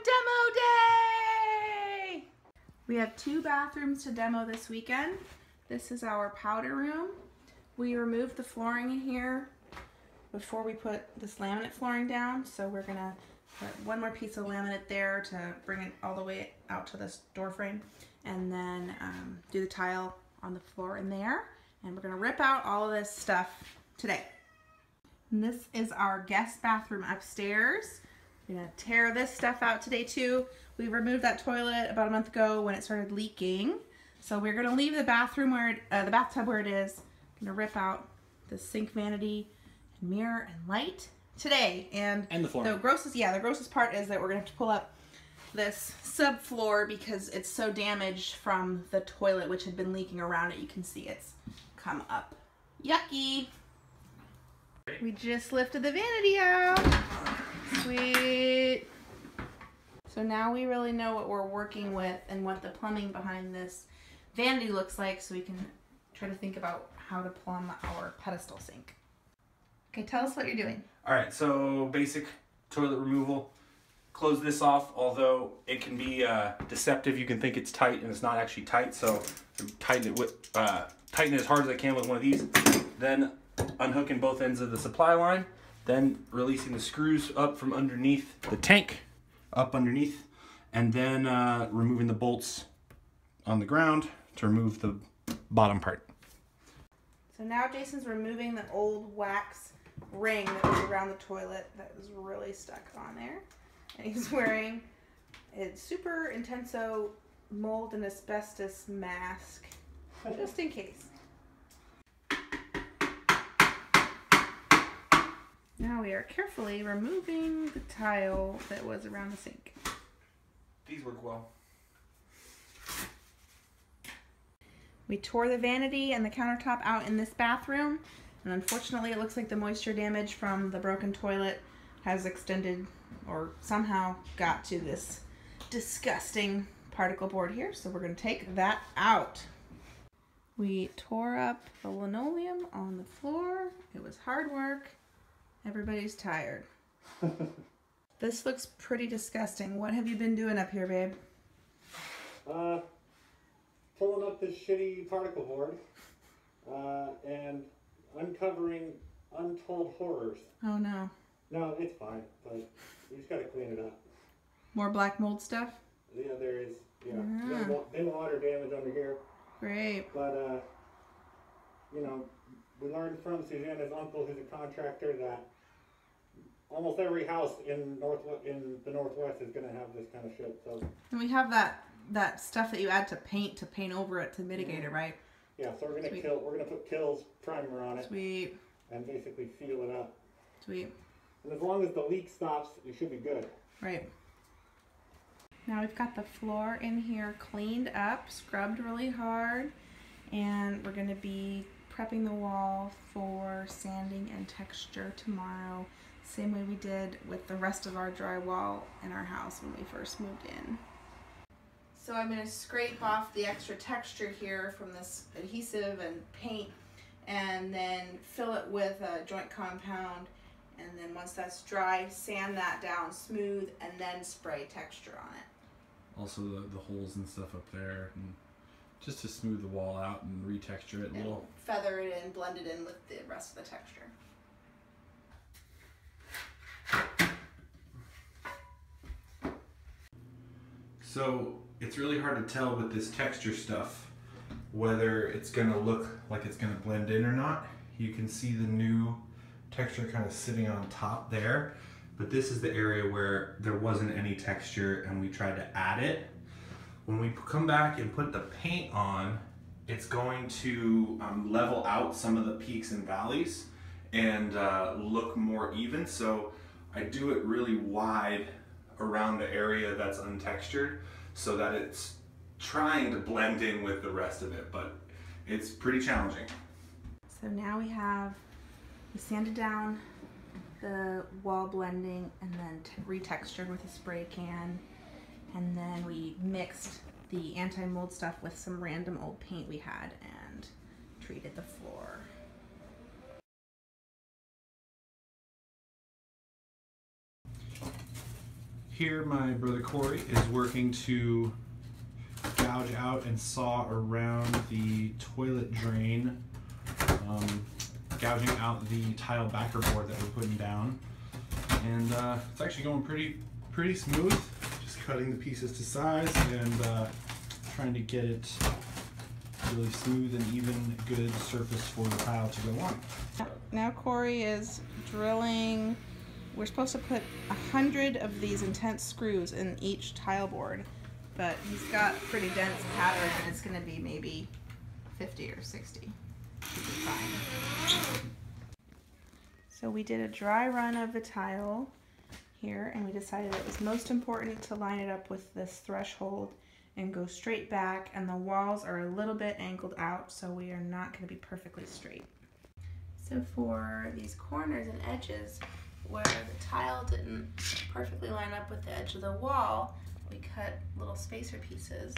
demo day! We have 2 bathrooms to demo this weekend. This is our powder room. We removed the flooring in here before we put this laminate flooring down, so we're gonna put one more piece of laminate there to bring it all the way out to this door frame, and then do the tile on the floor in there. And we're gonna rip out all of this stuff today. And this is our guest bathroom upstairs. We're gonna tear this stuff out today too. We removed that toilet about a month ago when it started leaking. So we're gonna leave the bathroom where the bathtub where it is. Gonna rip out the sink vanity and mirror and light today. And the floor. The grossest part is that we're gonna have to pull up this subfloor because it's so damaged from the toilet, which had been leaking around it. You can see it's come up. Yucky. We just lifted the vanity out. Sweet. So now we really know what we're working with and what the plumbing behind this vanity looks like, so we can try to think about how to plumb our pedestal sink. Okay, tell us what you're doing. All right, so basic toilet removal. Close this off, although it can be deceptive. You can think it's tight and it's not actually tight, so tighten it as hard as I can with one of these. Then unhooking both ends of the supply line, then releasing the screws up from underneath the tank, up underneath, and then removing the bolts on the ground to remove the bottom part. So now Jason's removing the old wax ring that was around the toilet that was really stuck on there. And he's wearing a super intenso mold and asbestos mask, just in case. Now we are carefully removing the tile that was around the sink. These work well. We tore the vanity and the countertop out in this bathroom, and unfortunately it looks like the moisture damage from the broken toilet has extended or somehow got to this disgusting particle board here, so we're going to take that out. We tore up the linoleum on the floor. It was hard work. Everybody's tired. This looks pretty disgusting. What have you been doing up here, babe? Pulling up this shitty particle board and uncovering untold horrors. Oh no. No, it's fine, but we just gotta clean it up. More black mold stuff? Yeah, there is. Yeah. Been water damage under here. Great. But, you know, we learned from Susanna's uncle, who's a contractor, that almost every house in the Northwest is gonna have this kind of shit. So. And we have that stuff that you add to paint over it to mitigate it, right? Yeah, so we're gonna put Kills primer on it. Sweet. And basically seal it up. Sweet. And as long as the leak stops, you should be good. Right. Now we've got the floor in here cleaned up, scrubbed really hard, and we're gonna be prepping the wall for sanding and texture tomorrow, same way we did with the rest of our drywall in our house when we first moved in. So I'm going to scrape off the extra texture here from this adhesive and paint, and then fill it with a joint compound, and then once that's dry, sand that down smooth, and then spray texture on it. Also the holes and stuff up there, and just to smooth the wall out and retexture it a little. Feather it in, blend it in with the rest of the texture. So it's really hard to tell with this texture stuff whether it's going to look like it's going to blend in or not. You can see the new texture kind of sitting on top there, but this is the area where there wasn't any texture and we tried to add it. When we come back and put the paint on, it's going to level out some of the peaks and valleys and look more even. So I do it really wide around the area that's untextured so that it's trying to blend in with the rest of it, but it's pretty challenging. So now we sanded down the wall blending and then retextured with a spray can, and then we mixed the anti-mold stuff with some random old paint we had and treated the floor. Here my brother Corey is working to gouge out and saw around the toilet drain, gouging out the tile backer board that we're putting down. And it's actually going pretty smooth. Just cutting the pieces to size and trying to get it really smooth and even good surface for the tile to go on. Now Corey is drilling. We're supposed to put 100 of these intense screws in each tile board, but he's got a pretty dense pattern and it's going to be maybe 50 or 60. Should be fine. So we did a dry run of the tile here, and we decided it was most important to line it up with this threshold and go straight back, and the walls are a little bit angled out, so we are not going to be perfectly straight. So for these corners and edges where the tile didn't perfectly line up with the edge of the wall, we cut little spacer pieces,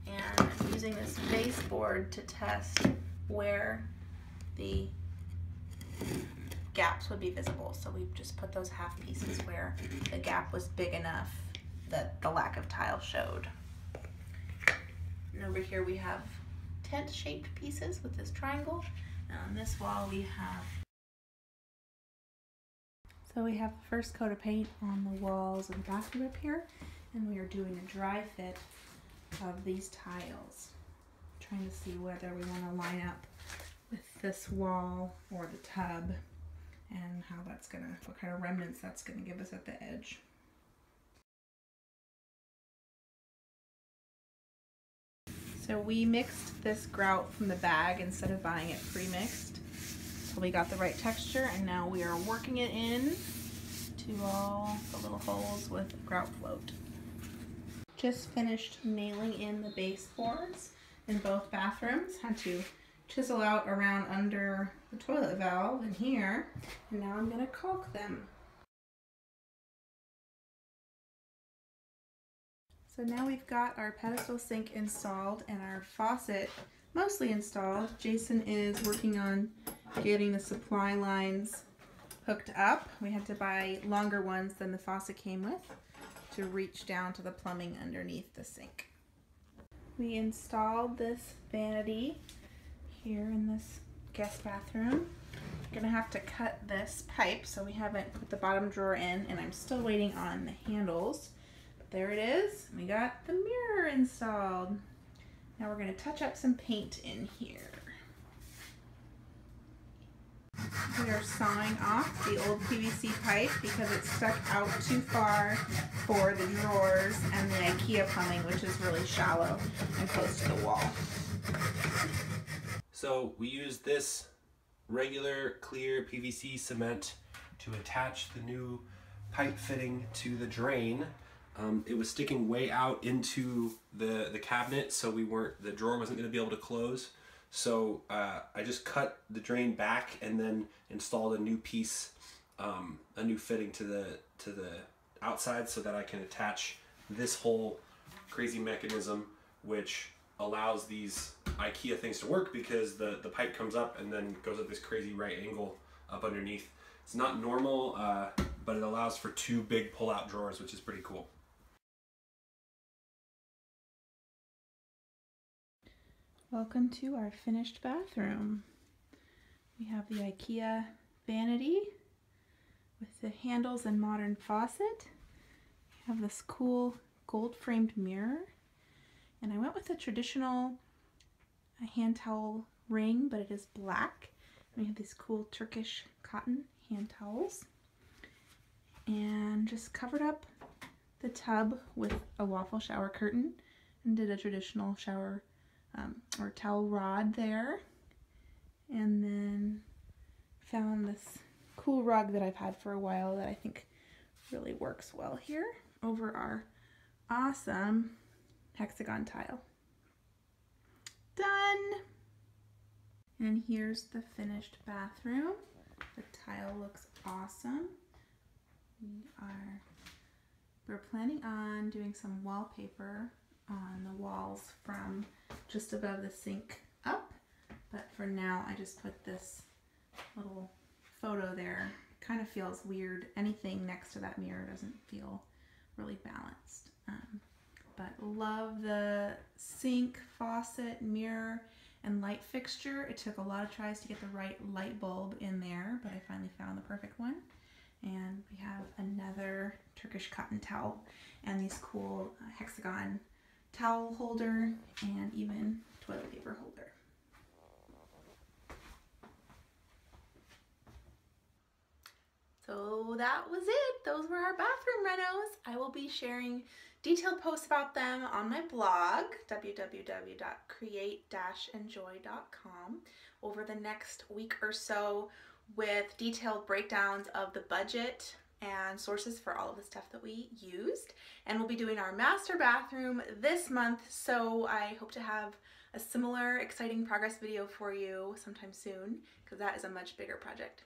and I'm using this baseboard to test where the gaps would be visible. So we just put those half pieces where the gap was big enough that the lack of tile showed. And over here we have tent shaped pieces with this triangle. And on this wall we have the first coat of paint on the walls and bathroom up here, and we are doing a dry fit of these tiles, trying to see whether we want to line up with this wall or the tub, and how that's gonna, what kind of remnants that's gonna give us at the edge. So we mixed this grout from the bag instead of buying it pre-mixed. So we got the right texture, and now we are working it in to all the little holes with grout float. Just finished nailing in the baseboards in both bathrooms. Had to chisel out around under the toilet valve in here, and now I'm going to caulk them. So now we've got our pedestal sink installed and our faucet mostly installed. Jason is working on getting the supply lines hooked up. We had to buy longer ones than the faucet came with to reach down to the plumbing underneath the sink. We installed this vanity here in this guest bathroom. I'm gonna have to cut this pipe, so we haven't put the bottom drawer in, and I'm still waiting on the handles. But there it is. We got the mirror installed. Now we're gonna touch up some paint in here. We are sawing off the old PVC pipe because it's stuck out too far for the drawers and the IKEA plumbing, which is really shallow and close to the wall. So we used this regular clear PVC cement to attach the new pipe fitting to the drain. It was sticking way out into the cabinet, so the drawer wasn't going to be able to close. So I just cut the drain back and then installed a new piece, a new fitting to the outside, so that I can attach this whole crazy mechanism, which allows these IKEA things to work, because the pipe comes up and then goes at this crazy right angle up underneath. It's not normal, but it allows for two big pull-out drawers, which is pretty cool. Welcome to our finished bathroom. We have the IKEA vanity with the handles and modern faucet. We have this cool gold framed mirror, and I went with a traditional hand towel ring, but it is black. We have these cool Turkish cotton hand towels, and just covered up the tub with a waffle shower curtain and did a traditional shower or towel rod there, and then found this cool rug that I've had for a while that I think really works well here over our awesome hexagon tile. Done! And here's the finished bathroom. The tile looks awesome. We're planning on doing some wallpaper on the walls from just above the sink up, but for now I just put this little photo there. It kind of feels weird. Anything next to that mirror doesn't feel really balanced. But love the sink, faucet, mirror, and light fixture. It took a lot of tries to get the right light bulb in there, but I finally found the perfect one. And we have another Turkish cotton towel and these cool hexagon towel holder and even toilet paper holder. So that was it. Those were our bathroom renos. I will be sharing detailed posts about them on my blog, www.create-enjoy.com, over the next week or so, with detailed breakdowns of the budget and sources for all of the stuff that we used. And we'll be doing our master bathroom this month, so I hope to have a similar exciting progress video for you sometime soon, because that is a much bigger project.